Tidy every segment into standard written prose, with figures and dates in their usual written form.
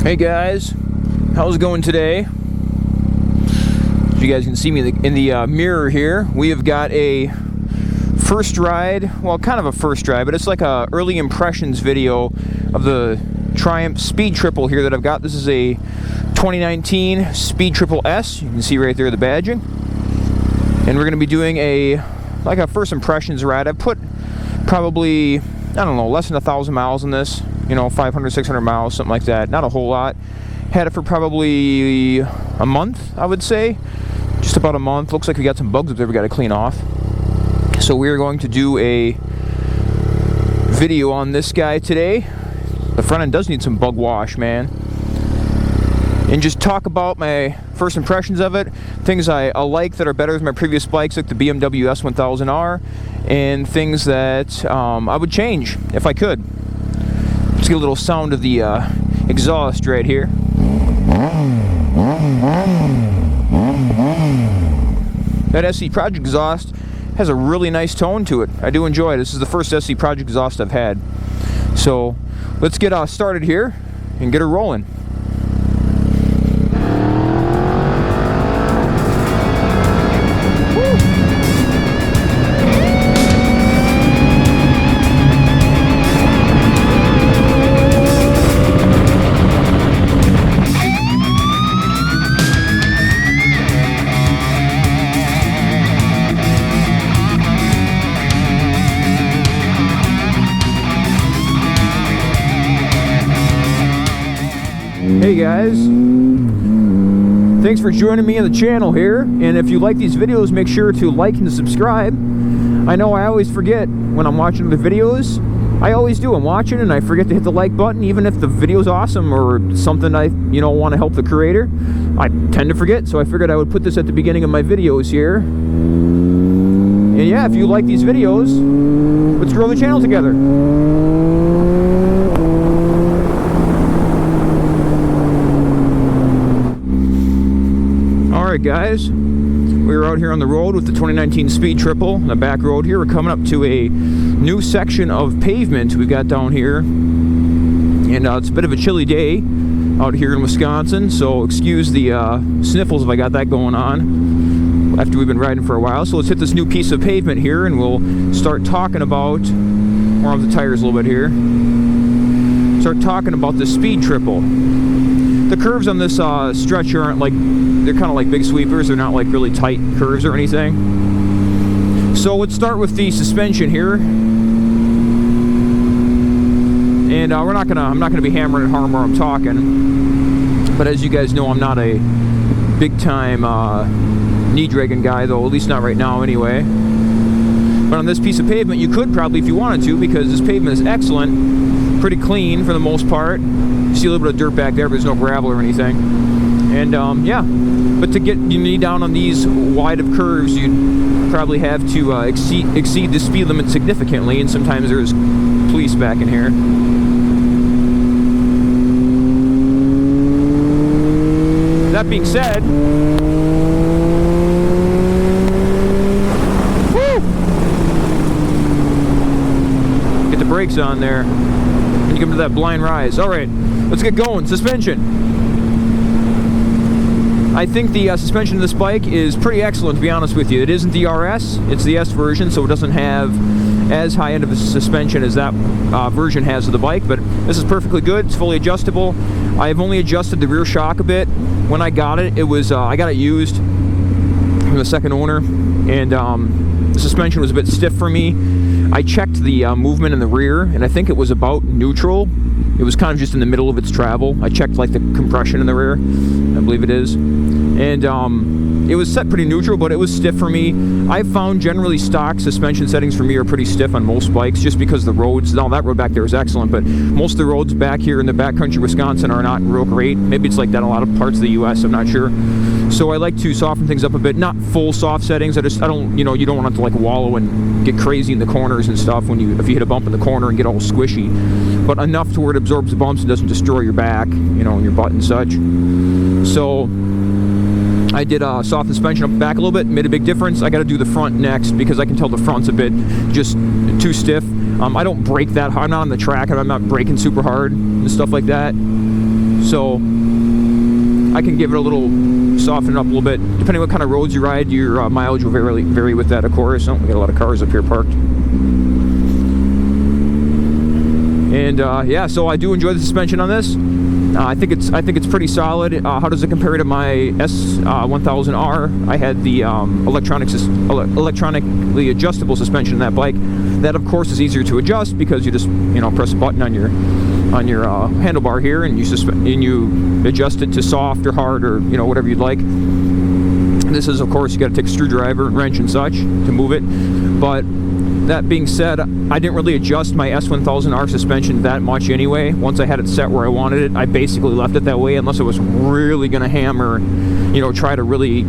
Hey guys, how's it going today? As you guys can see me in the mirror here, we have got a first ride, well, kind of a first ride, but it's like a early impressions video of the Triumph Speed Triple here that I've got. This is a 2019 Speed Triple S. You can see right there the badging. And we're going to be doing a first impressions ride. I've put probably, I don't know, less than 1,000 miles in this. You know, 500, 600 miles, something like that. Not a whole lot. Had it for probably a month, I would say. Just about a month. Looks like we got some bugs up there we got to clean off. So we're going to do a video on this guy today. The front end does need some bug wash, man. And just talk about my first impressions of it. Things I like that are better than my previous bikes, like the BMW S1000R. And things that I would change if I could. Let's get a little sound of the exhaust right here. That SC Project exhaust has a really nice tone to it. I do enjoy it. This is the first SC Project exhaust I've had. So let's get started here and get her rolling. Hey guys, thanks for joining me on the channel here, and if you like these videos, make sure to like and subscribe. I know I always forget when I'm watching the videos. I always do. I'm watching and I forget to hit the like button, even if the video's awesome or something I want to help the creator. I tend to forget, so I figured I would put this at the beginning of my videos here. And yeah, if you like these videos, let's grow the channel together. Alright guys, we're out here on the road with the 2019 Speed Triple. On the back road here, we're coming up to a new section of pavement we got down here. And it's a bit of a chilly day out here in Wisconsin, so excuse the sniffles if I got that going on after we've been riding for a while. So let's hit this new piece of pavement here and we'll start talking about, more of the tires a little bit here, start talking about the Speed Triple. The curves on this stretch aren't like, they're kind of like big sweepers. They're not like really tight curves or anything. So let's start with the suspension here. And I'm not gonna be hammering it hard where I'm talking. But as you guys know, I'm not a big time knee dragging guy, though, at least not right now anyway. But on this piece of pavement, you could probably, if you wanted to, because this pavement is excellent, pretty clean for the most part. You see a little bit of dirt back there, but there's no gravel or anything. And yeah, but to get your knee down on these wide of curves, you'd probably have to exceed the speed limit significantly, and sometimes there's police back in here. That being said, woo! Get the brakes on there. And you come to that blind rise. Alright, let's get going. Suspension. I think the suspension of this bike is pretty excellent, to be honest with you. It isn't the RS, it's the S version, so it doesn't have as high end of a suspension as that version has of the bike, but this is perfectly good. It's fully adjustable. I've only adjusted the rear shock a bit. When I got it, it was I got it used from the second owner, and the suspension was a bit stiff for me. I checked the movement in the rear, and I think it was about neutral. It was kind of just in the middle of its travel. I checked like the compression in the rear, I believe it is. And it was set pretty neutral, but it was stiff for me. I've found generally stock suspension settings for me are pretty stiff on most bikes, just because the roads, now that road back there is excellent, but most of the roads back here in the backcountry Wisconsin are not real great. Maybe it's like that in a lot of parts of the US, I'm not sure. So I like to soften things up a bit, not full soft settings. I don't, you don't want to like wallow and get crazy in the corners and stuff if you hit a bump in the corner and get all squishy, but enough to where it absorbs the bumps and doesn't destroy your back, and your butt and such. So I did soft suspension up the back a little bit, made a big difference. I got to do the front next because I can tell the front's a bit just too stiff. I don't brake that hard. I'm not on the track, and I'm not braking super hard and stuff like that. so I can give it a little, soften it up a little bit. Depending what kind of roads you ride, your mileage will vary with that, of course. Oh, we got a lot of cars up here parked. And yeah, so I do enjoy the suspension on this. I think it's pretty solid. How does it compare to my S1000R? I had the electronically adjustable suspension in that bike. That, of course, is easier to adjust because you just press a button on your handlebar here, and you adjust it to soft or hard or whatever you'd like. This is, of course, you got to take a screwdriver, wrench, and such to move it. But that being said, I didn't really adjust my S1000R suspension that much anyway. Once I had it set where I wanted it, I basically left it that way unless I was really going to hammer, try to really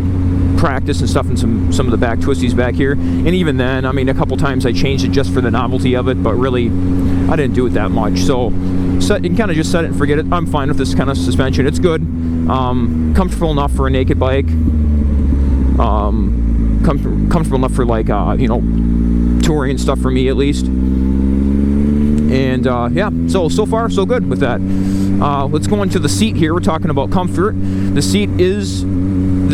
practice and stuff in some of the back twisties back here. And even then, I mean, a couple times I changed it just for the novelty of it, but really, I didn't do it that much. So you can kind of just set it and forget it. I'm fine with this kind of suspension. It's good. Comfortable enough for a naked bike. Comfortable enough for like, touring and stuff for me at least. And yeah, so far so good with that. Let's go into the seat here. We're talking about comfort. The seat this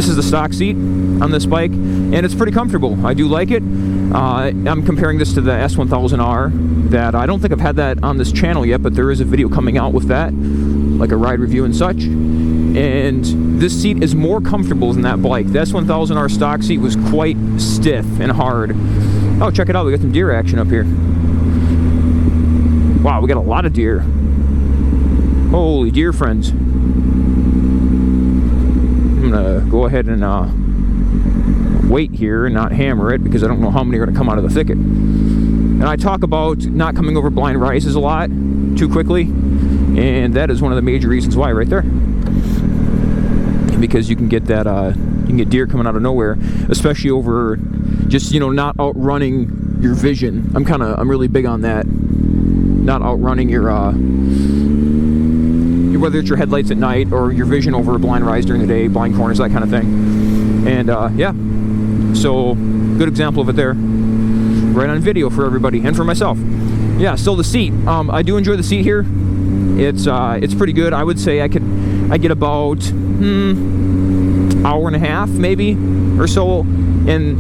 is the stock seat on this bike, and it's pretty comfortable. I do like it. I'm comparing this to the S1000R that I don't think I've had that on this channel yet, but there is a video coming out with that, like a ride review and such. And this seat is more comfortable than that bike. The S1000R stock seat was quite stiff and hard. Oh, check it out. We got some deer action up here. Wow, we got a lot of deer. Holy deer friends. I'm going to go ahead and wait here and not hammer it because I don't know how many are going to come out of the thicket. And I talk about not coming over blind rises a lot too quickly, and that is one of the major reasons why right there. Because you can get that, you can get deer coming out of nowhere, especially over just, not outrunning your vision. I'm really big on that. Not outrunning your whether it's your headlights at night or your vision over a blind rise during the day, blind corners, that kind of thing. And yeah, so good example of it there, right on video for everybody and for myself. Yeah, so the seat, I do enjoy the seat here. It's pretty good. I would say I get about hour and a half maybe or so. And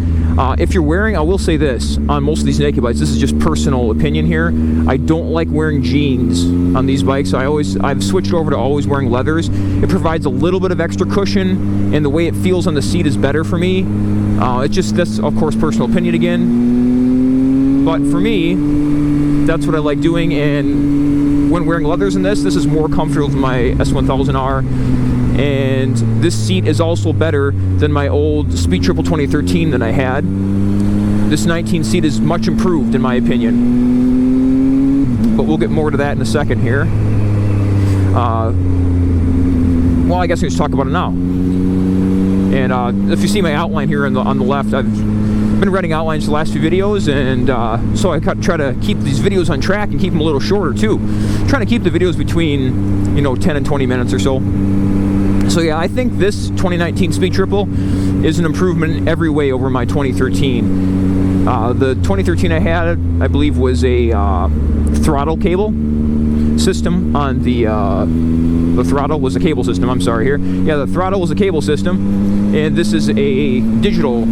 if you're wearing, I will say this, on most of these naked bikes, this is just personal opinion here, I don't like wearing jeans on these bikes. I've switched over to always wearing leathers. It provides a little bit of extra cushion, and the way it feels on the seat is better for me. That's of course personal opinion again, but for me, that's what I like doing. And when wearing leathers in this is more comfortable than my S1000R. And this seat is also better than my old Speed Triple 2013 that I had. This 19 seat is much improved in my opinion. But we'll get more to that in a second here. Well, I guess we just talk about it now. And if you see my outline here on the left, I've been writing outlines the last few videos, and so I try to keep these videos on track and keep them a little shorter too. Trying to keep the videos between 10 and 20 minutes or so. So yeah, I think this 2019 Speed Triple is an improvement in every way over my 2013. The 2013 I had, I believe, was a throttle cable system on the throttle was a cable system. I'm sorry here. Yeah, the throttle was a cable system, and this is a digital,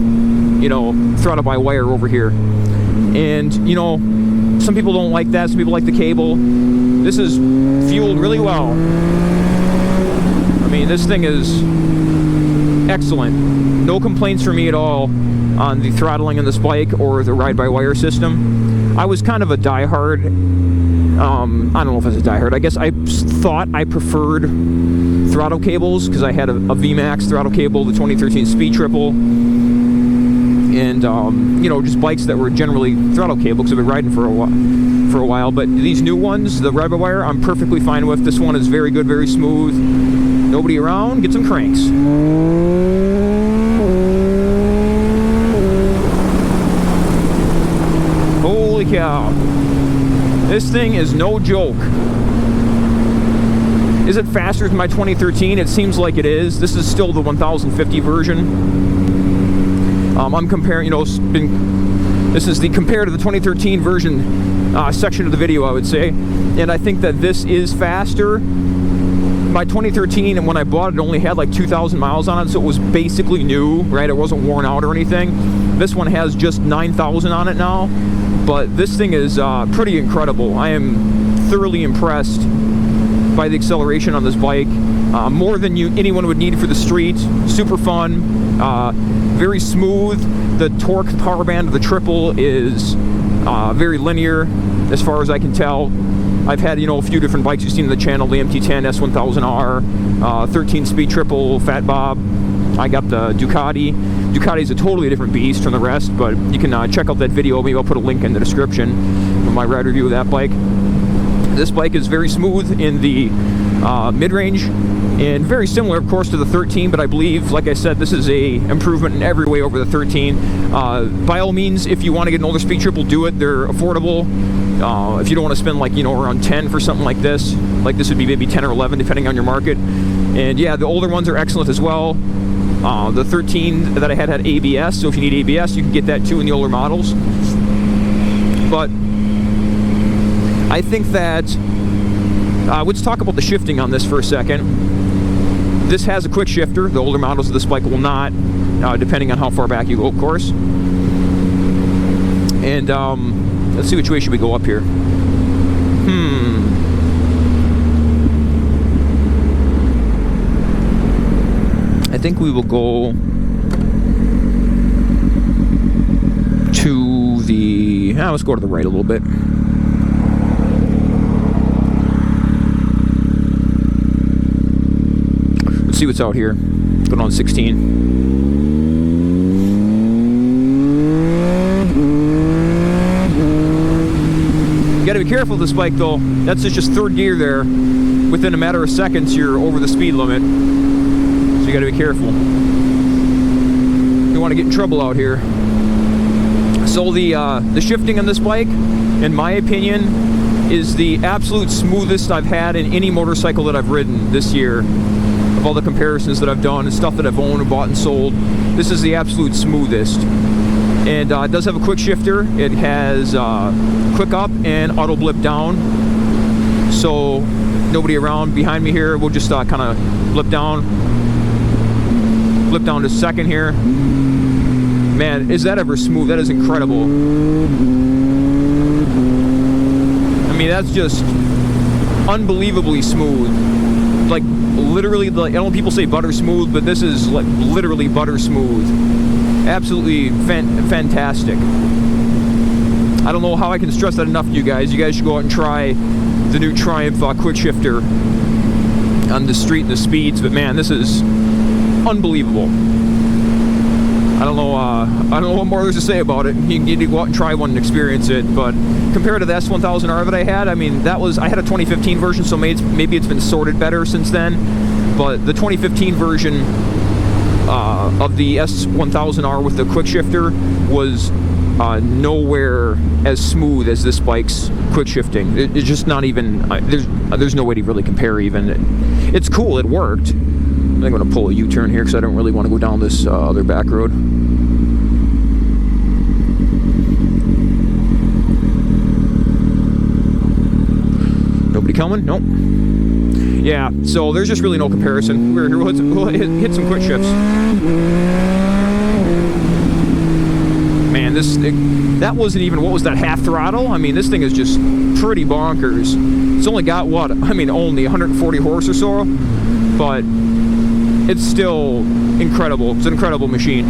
throttle by wire over here. And some people don't like that. Some people like the cable. This is fueled really well. I mean, this thing is excellent. No complaints for me at all on the throttling on this bike or the ride-by-wire system. I was kind of a diehard, I don't know if it's a diehard, I guess I thought I preferred throttle cables because I had a VMAX throttle cable, the 2013 Speed Triple, and just bikes that were generally throttle cable because I've been riding for a while. But these new ones, the ride-by-wire, I'm perfectly fine with. This one is very good, very smooth. Nobody around, get some cranks. Holy cow. This thing is no joke. Is it faster than my 2013? It seems like it is. This is still the 1050 version. I'm comparing, this is the compared to the 2013 version section of the video, I would say. And I think that this is faster. my 2013, and when I bought it, it only had like 2,000 miles on it, so it was basically new, right? It wasn't worn out or anything. This one has just 9,000 on it now, but this thing is pretty incredible. I am thoroughly impressed by the acceleration on this bike. More than anyone would need for the street. Super fun, very smooth. The torque power band of the triple is very linear as far as I can tell. I've had, a few different bikes you've seen on the channel, the MT10, S1000R, 13-speed triple, Fat Bob. I got the Ducati. Ducati is a totally different beast from the rest, but you can check out that video. Maybe I'll put a link in the description of my ride review of that bike. This bike is very smooth in the mid-range, and very similar, of course, to the 13, but I believe, like I said, this is a improvement in every way over the 13. By all means, if you want to get an older speed triple, do it. They're affordable. If you don't want to spend like, around 10 for something like this would be maybe 10 or 11 depending on your market. And yeah, the older ones are excellent as well. The 13 that I had ABS, so if you need ABS, you can get that too in the older models. But I think that let's talk about the shifting on this for a second. This has a quick shifter. The older models of this bike will not, depending on how far back you go, of course. And let's see which way should we go up here. I think we will go to the... let's go to the right a little bit. Let's see what's out here. Going on 16. You gotta be careful with this bike though. That's just third gear there. Within a matter of seconds, you're over the speed limit. So you gotta be careful. You don't want to get in trouble out here. So the shifting on this bike, in my opinion, is the absolute smoothest I've had in any motorcycle that I've ridden this year. Of all the comparisons that I've done and stuff that I've owned and bought and sold, this is the absolute smoothest. And it does have a quick shifter. It has quick up and auto blip down. So nobody around behind me here. We'll just kind of blip down to second here. Man, is that ever smooth? That is incredible. I mean, that's just unbelievably smooth. Like literally, I don't know, people say butter smooth, but this is like literally butter smooth. Absolutely fantastic. I don't know how I can stress that enough to you guys. You guys should go out and try the new Triumph Quickshifter on the street and the speeds. But man, this is unbelievable. I don't know what more there's to say about it. You need to go out and try one and experience it. But compared to the S1000R that I had, I mean, I had a 2015 version, so maybe it's been sorted better since then. But the 2015 version of the S1000R with the quick shifter was nowhere as smooth as this bike's quick shifting. It's just not even, there's no way to really compare even. It's cool, it worked. I'm going to pull a U-turn here because I don't really want to go down this other back road. Nobody coming? Nope. Yeah, so there's just really no comparison. We'll hit some quick shifts. Man, that wasn't even, what was that, half throttle? I mean, this thing is just pretty bonkers. It's only got, what, I mean, only 140 horse or so, but it's still incredible. It's an incredible machine.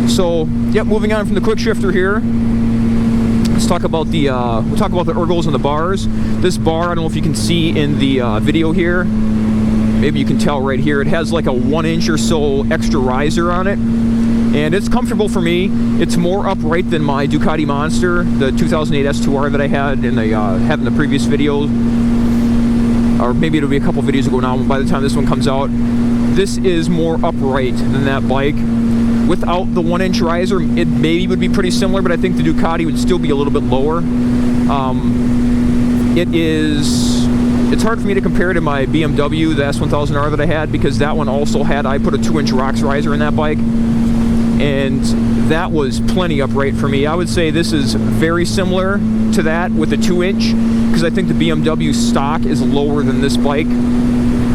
So, yep, moving on from the quick shifter here. Let's talk about we'll talk about the ergos and the bars. This bar, I don't know if you can see in the video here. Maybe you can tell right here. It has like a 1 inch or so extra riser on it. And it's comfortable for me. It's more upright than my Ducati Monster, the 2008 S2R that I had in the previous video. Or maybe it'll be a couple videos ago now by the time this one comes out. This is more upright than that bike. Without the 1 inch riser, it maybe would be pretty similar, but I think the Ducati would still be a little bit lower. It's hard for me to compare to my BMW, the S1000R that I had, because that one also had, I put a 2 inch rocks riser in that bike. and that was plenty upright for me. I would say this is very similar to that with the 2-inch, because I think the BMW stock is lower than this bike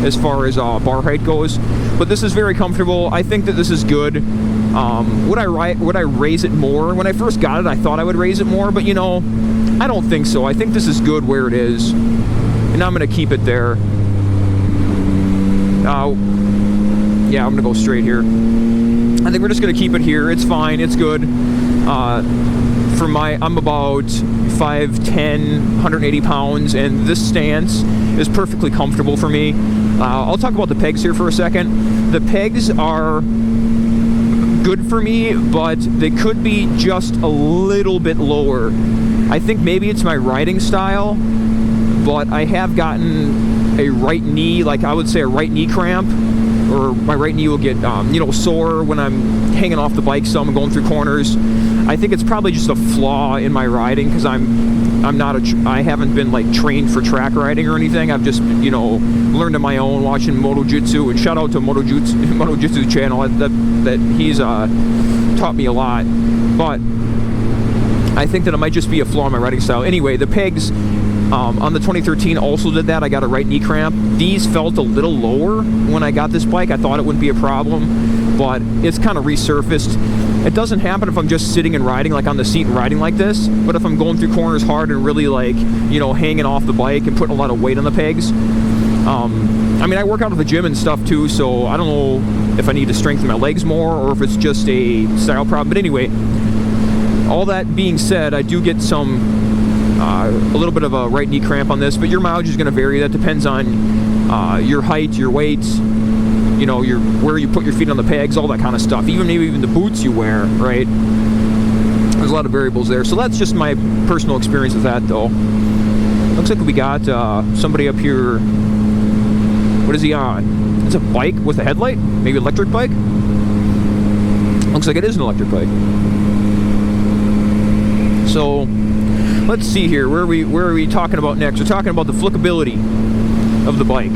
as far as bar height goes. But this is very comfortable. I think that this is good. Would I raise it more? When I first got it, I thought I would raise it more, but you know, I don't think so. I think this is good where it is, and I'm going to keep it there. Yeah, I'm going to go straight here. I think we're just going to keep it here. It's fine. It's good. I'm about 5'10", 180 pounds, and this stance is perfectly comfortable for me. I'll talk about the pegs here for a second. The pegs are good for me, but they could be just a little bit lower. I think maybe it's my riding style, but I have gotten a right knee, like I would say a right knee cramp, or my right knee will get you know, sore when I'm hanging off the bike some and going through corners. I think it's probably just a flaw in my riding, because I haven't been like trained for track riding or anything. I've just, you know, learned on my own watching Moto Jitsu, and shout out to Moto Jitsu channel that he's taught me a lot. But I think that it might just be a flaw in my riding style. Anyway, the pegs on the 2013 also did that. I got a right knee cramp. These felt a little lower when I got this bike. I thought it wouldn't be a problem, but it's kind of resurfaced. It doesn't happen if I'm just sitting and riding, like on the seat and riding like this, but if I'm going through corners hard and really, like, you know, hanging off the bike and putting a lot of weight on the pegs. I mean, I work out at the gym and stuff too, so I don't know if I need to strengthen my legs more or if it's just a style problem. But anyway, all that being said, I do get a little bit of a right knee cramp on this, but your mileage is going to vary. That depends on your height, your weight, you know, where you put your feet on the pegs, all that kind of stuff. Maybe even the boots you wear, right? There's a lot of variables there. So that's just my personal experience with that, though. Looks like we got somebody up here. What is he on? It's a bike with a headlight? Maybe an electric bike? Looks like it is an electric bike. So let's see here. Where are we talking about next? We're talking about the flickability of the bike.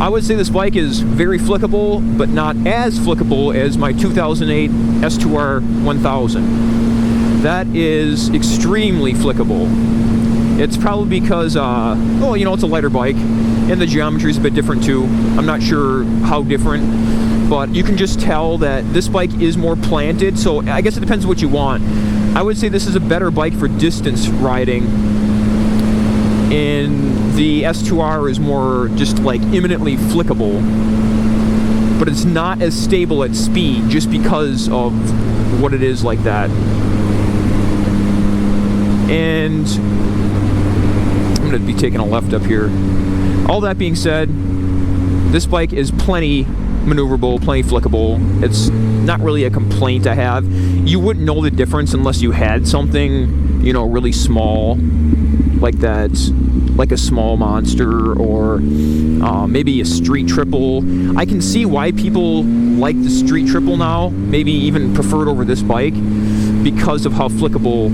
I would say this bike is very flickable, but not as flickable as my 2008 S2R 1000. That is extremely flickable. It's probably because, well, you know, it's a lighter bike, and the geometry is a bit different too. I'm not sure how different, but you can just tell that this bike is more planted, so I guess it depends on what you want. I would say this is a better bike for distance riding, and the S2R is more just like imminently flickable, but it's not as stable at speed just because of what it is like that. And I'm going to be taking a left up here. All that being said, this bike is plenty maneuverable, plenty flickable. It's not really a complaint I have. You wouldn't know the difference unless you had something, you know, really small like that, like a small monster, or maybe a street triple. I can see why people like the street triple now, maybe even prefer it over this bike, because of how flickable,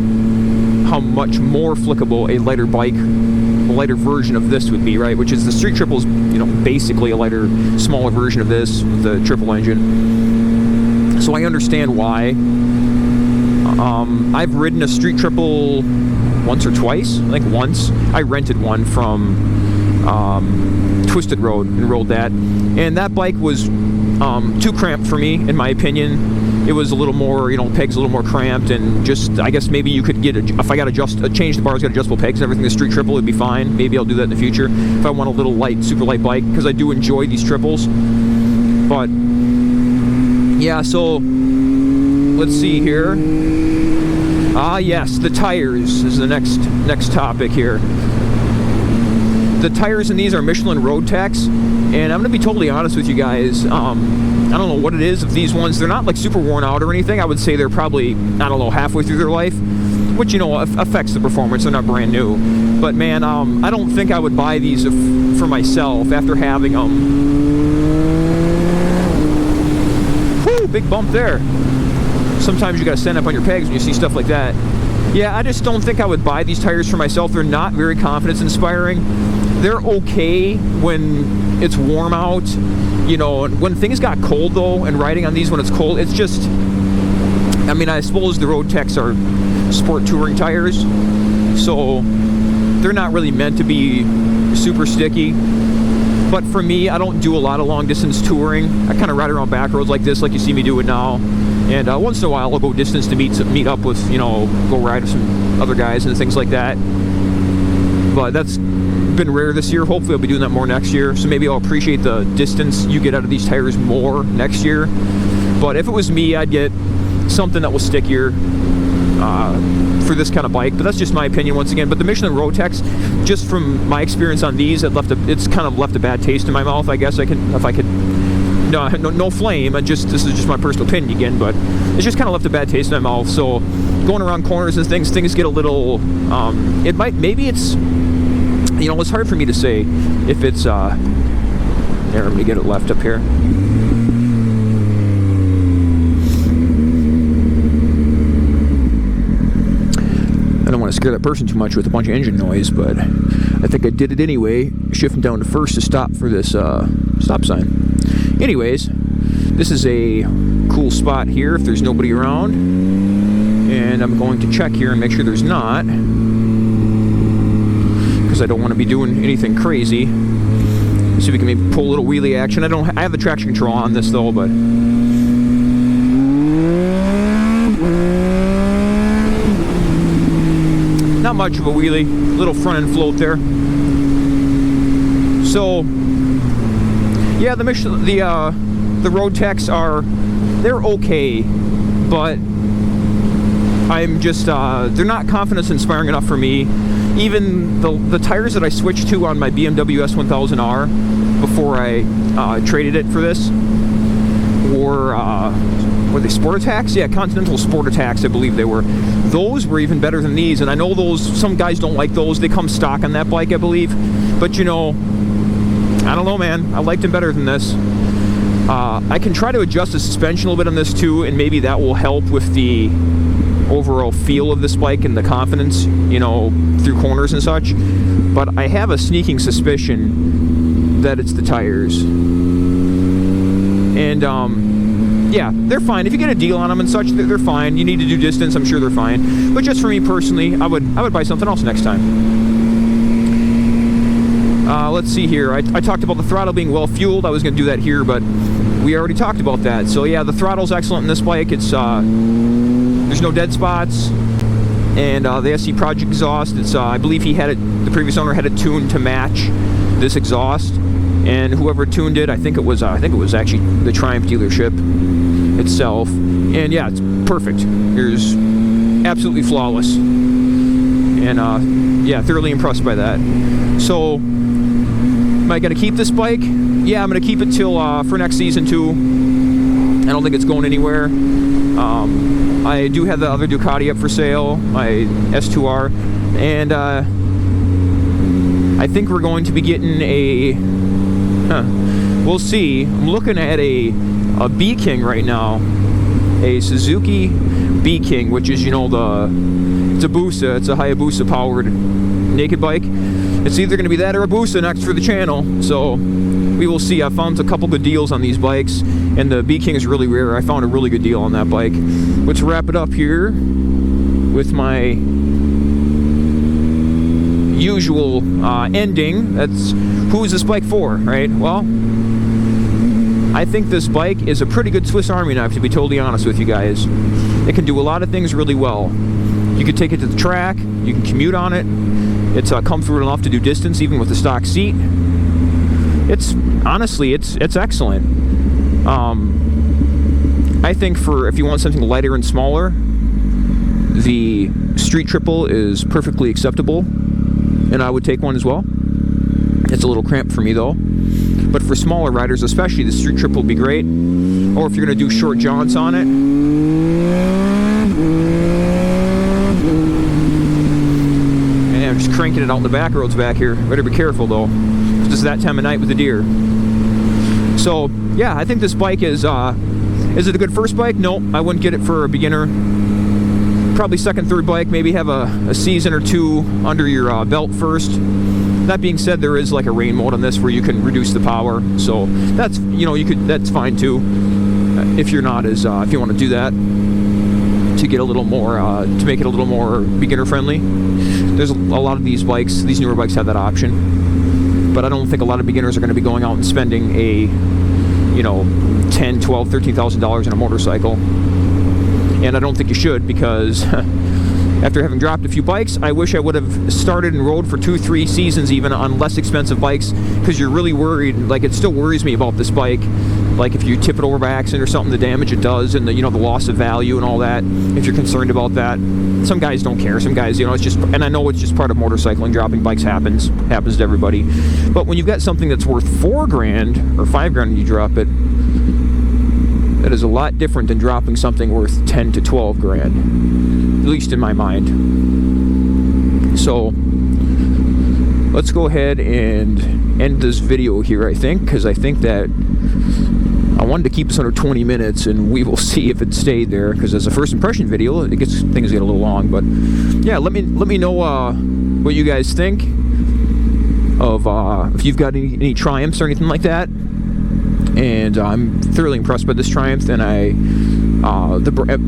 how much more flickable a lighter bike, a lighter version of this would be, right? Which is the street triple's, you know, basically a lighter, smaller version of this with the triple engine. So I understand why. I've ridden a street triple once or twice. I think once. I rented one from Twisted Road and rode that. And that bike was too cramped for me, in my opinion. It was a little more, you know, pegs a little more cramped, and just, I guess maybe you could get, if I got change the bars, got adjustable pegs and everything, the street triple would be fine. Maybe I'll do that in the future if I want a little light, super light bike, because I do enjoy these triples. But yeah, so let's see here. Yes, the tires is the next topic here. The tires in these are Michelin Road Techs, and I'm going to be totally honest with you guys. I don't know what it is of these ones. They're not like super worn out or anything. I would say they're probably, I don't know, halfway through their life, which, you know, affects the performance. They're not brand new. But man, I don't think I would buy these for myself after having them. Whoo, big bump there. Sometimes you gotta stand up on your pegs when you see stuff like that. Yeah, I just don't think I would buy these tires for myself. They're not very confidence inspiring. They're okay when it's warm out. You know, when things got cold though, and riding on these when it's cold, it's just, I mean, I suppose the Road Techs are sport touring tires, so they're not really meant to be super sticky. But for me, I don't do a lot of long distance touring. I kind of ride around back roads like this, like you see me do it now. And once in a while, I'll go distance to meet up with, you know, go ride with some other guys and things like that. But that's been rare this year. Hopefully I'll be doing that more next year. So maybe I'll appreciate the distance you get out of these tires more next year. But if it was me, I'd get something that was stickier for this kind of bike. But that's just my opinion once again. But the Michelin Road Techs, just from my experience on these, it's kind of left a bad taste in my mouth. I guess if I could. No flame. This is just my personal opinion again, but it's just kind of left a bad taste in my mouth. So going around corners and things get a little. Maybe it's. You know, it's hard for me to say if it's. There, I'm gonna get it left up here. I don't want to scare that person too much with a bunch of engine noise, but I think I did it anyway. Shifting down to first to stop for this stop sign. Anyways, this is a cool spot here if there's nobody around, and I'm going to check here and make sure there's not, because I don't want to be doing anything crazy. See if we can maybe pull a little wheelie action. I have the traction control on this though, but not much of a wheelie. Little front end float there. So yeah, the Road Techs they're okay, but I'm just they're not confidence inspiring enough for me. Even the tires that I switched to on my BMW S1000R before I traded it for this were they Sport Attacks? Yeah, Continental Sport Attacks, I believe they were. Those were even better than these, and I know some guys don't like those. They come stock on that bike, I believe. But you know, I don't know, man. I liked them better than this. I can try to adjust the suspension a little bit on this too, and maybe that will help with the overall feel of this bike and the confidence, you know, through corners and such. But I have a sneaking suspicion that it's the tires. And yeah, they're fine. If you get a deal on them and such, they're fine. You need to do distance, I'm sure they're fine. But just for me personally, I would buy something else next time. Let's see here. I talked about the throttle being well fueled. I was going to do that here, but we already talked about that. So yeah, the throttle's excellent in this bike. It's there's no dead spots, and the SC Project exhaust. It's I believe the previous owner had it tuned to match this exhaust, and whoever tuned it, I think it was actually the Triumph dealership itself. And yeah, it's perfect. There's absolutely flawless, and yeah, thoroughly impressed by that. So, am I going to keep this bike? Yeah, I'm going to keep it till for next season too. I don't think it's going anywhere. I do have the other Ducati up for sale, my S2R, and I think we're going to be getting we'll see. I'm looking at a B-King right now, a Suzuki B-King, which is, you know, it's a Busa. It's a Hayabusa powered naked bike. It's either going to be that or a Busa next for the channel, so we will see. I found a couple good deals on these bikes, and the B-King is really rare. I found a really good deal on that bike. Let's wrap it up here with my usual ending. That's, who is this bike for, right? Well, I think this bike is a pretty good Swiss Army knife, to be totally honest with you guys. It can do a lot of things really well. You can take it to the track, you can commute on it. It's comfortable enough to do distance even with the stock seat. It's honestly, it's excellent. I think if you want something lighter and smaller, the Street Triple is perfectly acceptable, and I would take one as well. It's a little cramped for me though, but for smaller riders especially, the Street Triple would be great. Or if you're going to do short jaunts on it, and I'm just cranking it out in the back roads back here. Better be careful though, because it's that time of night with the deer. So yeah, I think this bike is it a good first bike? No, I wouldn't get it for a beginner. Probably second, third bike, maybe have a season or two under your belt first. That being said, there is like a rain mode on this where you can reduce the power, so that's, you know, that's fine too, if you're not as if you want to do that. to get a little more, to make it a little more beginner friendly. There's a lot of these bikes, these newer bikes have that option, but I don't think a lot of beginners are going to be going out and spending a, you know, $10, $12, $13,000 on a motorcycle. And I don't think you should, because after having dropped a few bikes, I wish I would have started and rode for 2-3 seasons even on less expensive bikes, because you're really worried. Like, it still worries me about this bike. Like, if you tip it over by accident or something, the damage it does, and the, you know, the loss of value and all that, if you're concerned about that. Some guys don't care. Some guys, you know, it's just, and I know it's just part of motorcycling. Dropping bikes happens to everybody. But when you've got something that's worth $4 grand or $5 grand and you drop it, that is a lot different than dropping something worth 10 to 12 grand, at least in my mind. So let's go ahead and end this video here, I think, because I think that I wanted to keep this under 20 minutes, and we will see if it stayed there, because as a first impression video, things get a little long. But yeah, let me know what you guys think of, if you've got any Triumphs or anything like that. And I'm thoroughly impressed by this Triumph, and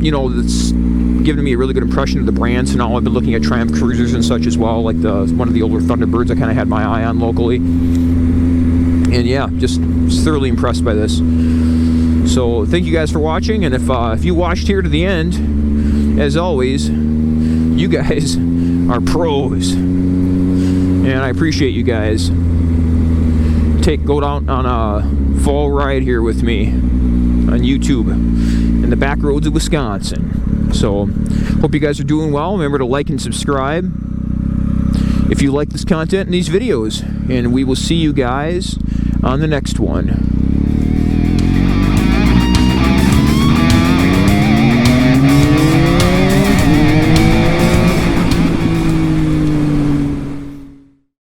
you know, it's given me a really good impression of the brand. So now I've been looking at Triumph Cruisers and such as well, like one of the older Thunderbirds I kind of had my eye on locally. And yeah, just thoroughly impressed by this. So thank you guys for watching, and if you watched here to the end, as always, you guys are pros, and I appreciate you guys. Go down on a fall ride here with me on YouTube in the back roads of Wisconsin. So hope you guys are doing well. Remember to like and subscribe if you like this content and these videos, and we will see you guys on the next one.